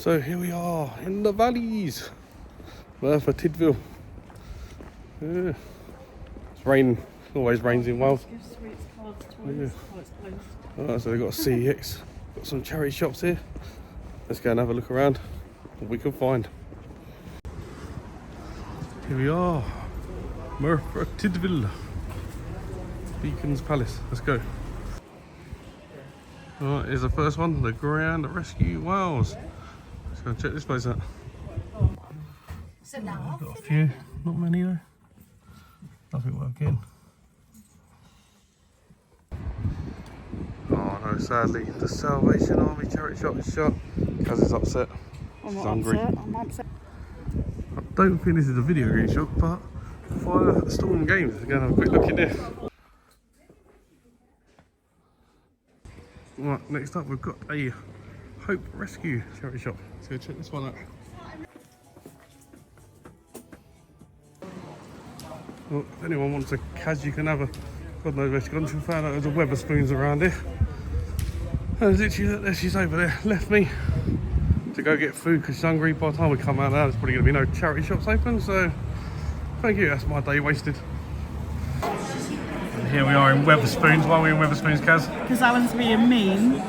So here we are in the valleys, Merthyr Tydfil. Yeah. It's raining, always rains in Wales. Yeah. Alright, so they've got a Cex, got some charity shops here. Let's go and have a look around what we can find. Here we are, Merthyr Tydfil, Beacon's Palace. Let's go. Alright, here's the first one, the Grand Rescue Wales. Let's go and check this place out. Got a few, not many though. Nothing worth getting. Oh no, sadly, the Salvation Army charity shop is shut because it's upset. I'm not hungry. upset, I'm upset. I don't think this is a video game shop, but Fire Storm Games. We're going to have a quick look in there. Right, next up we've got a Hope Rescue charity shop. Let's go check this one out. Well, if anyone wants a Kaz, you can have a. God knows where she's gone. She found out there's a Weatherspoons around here. And literally, look there, she's over there. Left me to go get food because she's hungry. By the time we come out now, there's probably going to be no charity shops open. So, thank you. That's my day wasted. And here we are in Weatherspoons. Why are we in Weatherspoons, Kaz? Because I want to be a mean.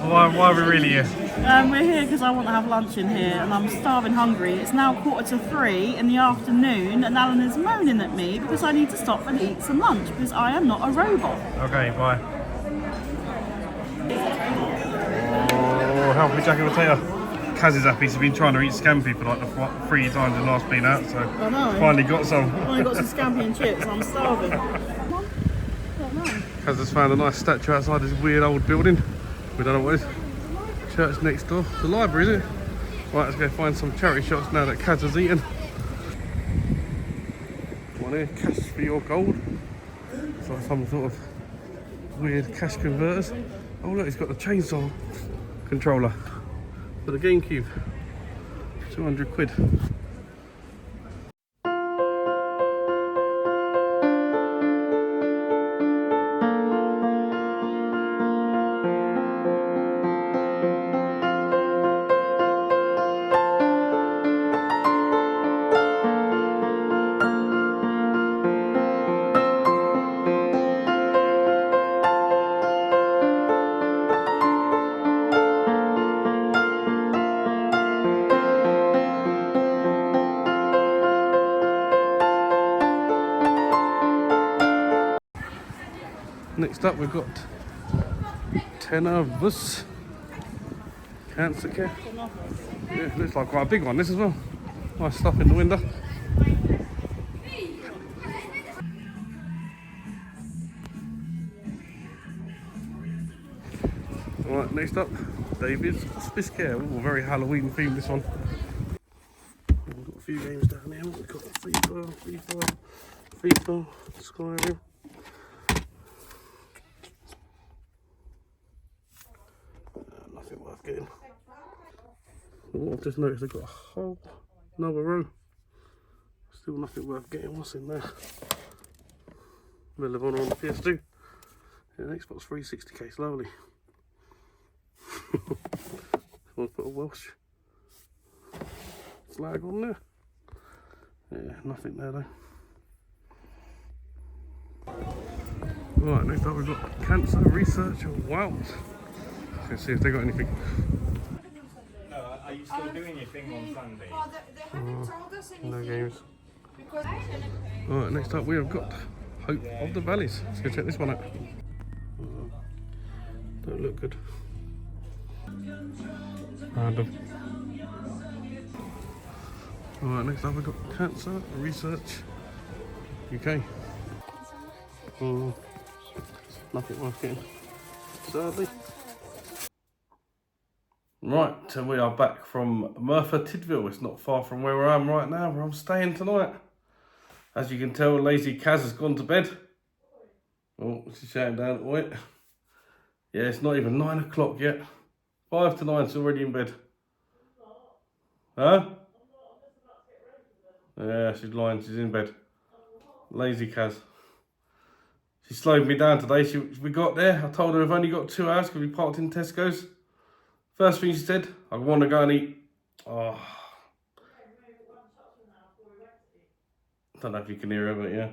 Why are we really here? We're here because I want to have lunch in here and I'm starving hungry. It's now 2:45 in the afternoon and Alan is moaning at me because I need to stop and eat some lunch because I am not a robot. Okay, bye. Oh, healthy jacket potato. Kaz is happy. She's been trying to eat Scampi for like the 3 times in the last been out, so I know. finally got some. I got some Scampi and chips, I'm starving. Kaz has found a nice statue outside this weird old building. We don't know what it is. Church next door. The library, is it? Right, let's go find some charity shops now that Kaz has eaten. One here, cash for your gold. It's like some sort of weird cash converters. Oh look, he's got the chainsaw controller for the GameCube. 200 quid. Next up we've got Tenavus Cancer Care. Yeah, looks like quite a big one this as well. Nice stuff in the window. Alright, next up, David's Hospice Care. Ooh, very Halloween themed this one. We've got a few games down here. We've got FIFA, Skyrim. Nothing worth getting. Oh, I've just noticed they've got a whole another row. Still nothing worth getting. What's in there? Relevant on the PS2. Yeah, the Xbox 360 case, lovely. Someone's put a Welsh flag on there. Yeah, nothing there though. Right, next up we've got Cancer Research Wales. Let's see if they got anything. No, are you still doing your thing on Sunday? They haven't told us anything. No games. Because Alright, next up we have got Hope of the Valleys. Let's go check this one out. Don't look good. Random. Alright, next up we've got Cancer Research UK. Nothing worth getting, sadly. Right, so we are back from Merthyr Tydfil. It's not far from where I am right now, where I'm staying tonight. As you can tell, lazy Kaz has gone to bed. Oh, she's shouting down at it. Yeah, it's not even 9 o'clock yet. 5 to 9, she's already in bed. Huh? Yeah, she's lying, she's in bed. Lazy Kaz. She slowed me down today. We got there, I told her I've only got 2 hours because we parked in Tesco's. First thing she said, I want to go and eat. Oh, I don't know if you can hear her, but yeah.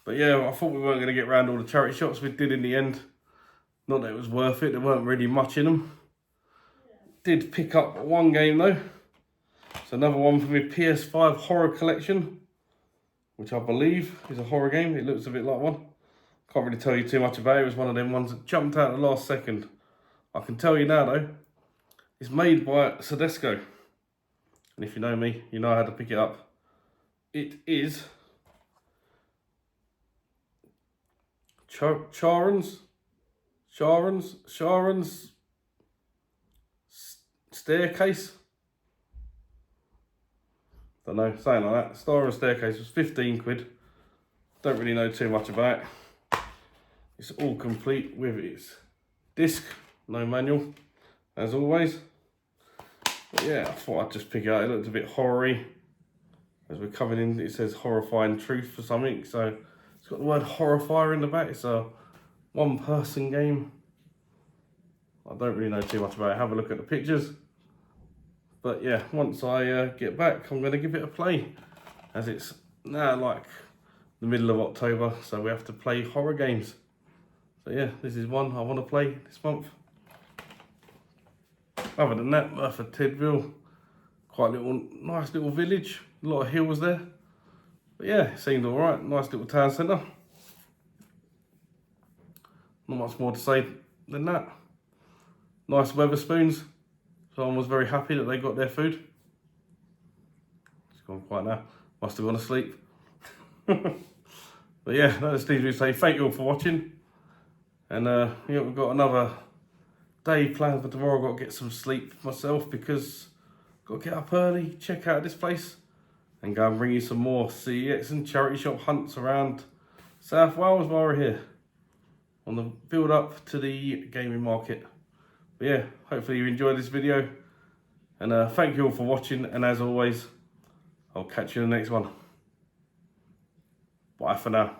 But yeah, I thought we weren't going to get round all the charity shops. We did in the end. Not that it was worth it. There weren't really much in them. Did pick up one game though. It's another one from my PS5 horror collection, which I believe is a horror game. It looks a bit like one. Can't really tell you too much about it. It was one of them ones that jumped out at the last second. I can tell you now though, it's made by Cex. And if you know me, you know how to pick it up. It is Sharon's Staircase. Don't know, something like that. Star and Staircase was 15 quid. Don't really know too much about it. It's all complete with its disc, no manual, as always. But yeah, I thought I'd just pick it out. It looked a bit horror-y. As we're coming in, it says horrifying truth for something. So it's got the word horrifier in the back. It's a one-person game. I don't really know too much about it. Have a look at the pictures. But yeah, once I get back, I'm going to give it a play. As it's now like the middle of October, so we have to play horror games. So yeah, this is one I want to play this month. Other than that, Merthyr Tydfil, quite nice little village, a lot of hills there. But yeah, it seemed alright, nice little town centre. Not much more to say than that. Nice Weatherspoons, so I was very happy that they got their food. It's gone quiet now, must have gone to sleep. But yeah, that just leaves me to say thank you all for watching. And yeah, we've got another day planned for tomorrow. I've got to get some sleep myself because I've got to get up early, check out this place, and go and bring you some more Cex and Charity shop hunts around South Wales while we're here on the build up to the gaming market. But yeah, hopefully you enjoyed this video, and thank you all for watching, and as always, I'll catch you in the next one. Bye for now.